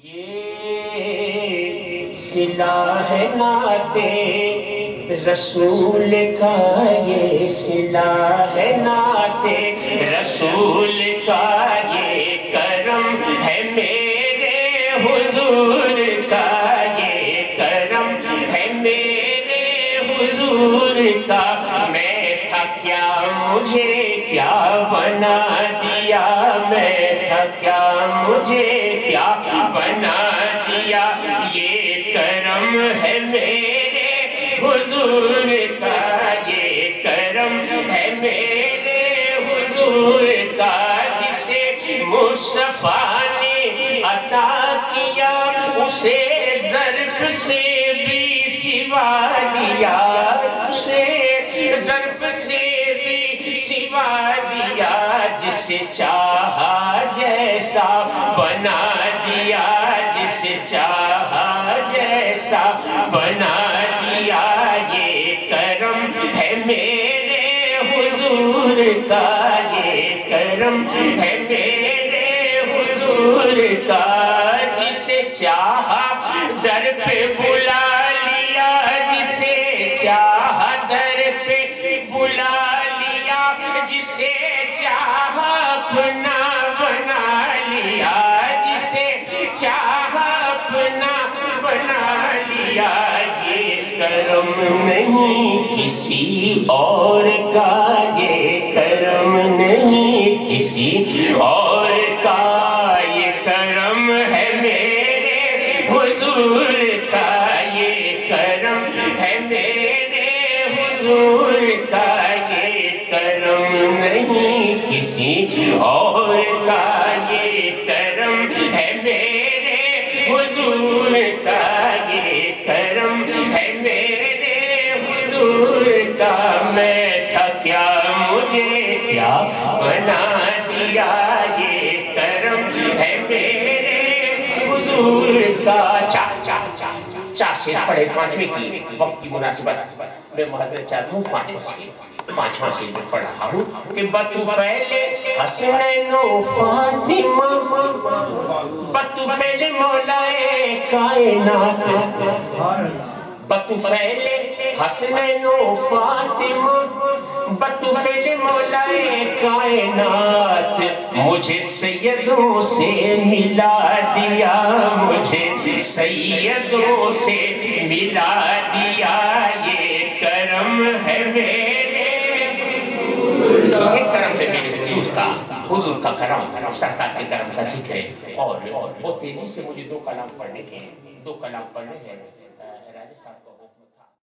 یہ صلہ ہے نعتِ رسول کا، یہ صلہ ہے نعتِ رسول کا، یہ کرم ہے میرے حضور کا، یہ کرم ہے میرے حضور کا۔ میں تھا کیا مجھے کیا بنا دیا، میں تھا کیا مجھے کیا بنا دیا، یہ کرم ہے میرے حضور کا، یہ کرم ہے میرے حضور کا۔ جسے مصطفیٰ نے عطا کیا اسے ظرف سے بھی سوا دیا، اسے ظرف سے بھی سوا دیا، جسے چاہا جیسا بنا دیا، جسے چاہا جیسا بنا دیا، یہ کرم ہے میرے حضور کا، یہ کرم ہے میرے حضور کا۔ جسے چاہا در پہ بلا لیا، جسے چاہا در پہ بلا لیا، جسے چاہا اپنا بنا لیا، جسے چاہا اپنا بنا لیا، یہ کرم نہیں کسی اور کا، یہ کرم نہیں کسی اور کا، یہ کرم ہے میرے حضور کا، یہ کرم ہے میرے حضور کا، یہ کرم نہیں کسی اور کا، یہ کرم ہے میرے حضور کا، یہ کرم ہے میرے حضور کا۔ میں تھا کیا مجھے کیا بنا دیا، یہ کرم ہے میرے حضور کا۔ چا سے پڑھے پانچویں کی وقت کی مناسبت میں محضرت چاہتا ہوں پانچواں سے میں پڑھ رہا ہوں کہ بطفیل حسنین و فاطمہ، بطفیل مولائے کائنات، بطفیل حسنین و فاطمہ، بطفیل مولائے کائنات، مجھے سیدوں سے ملا دیا، مجھے سیدوں سے ملا دیا، یہ کرم ہے میرے حضور کا، یہ کرم ہے میرے حضور کا۔ حضور کا کرم، سرکار کے کرم کا ذکر ہے، اور بہت تیزی سے مجھے دو کلام پڑھنے ہیں۔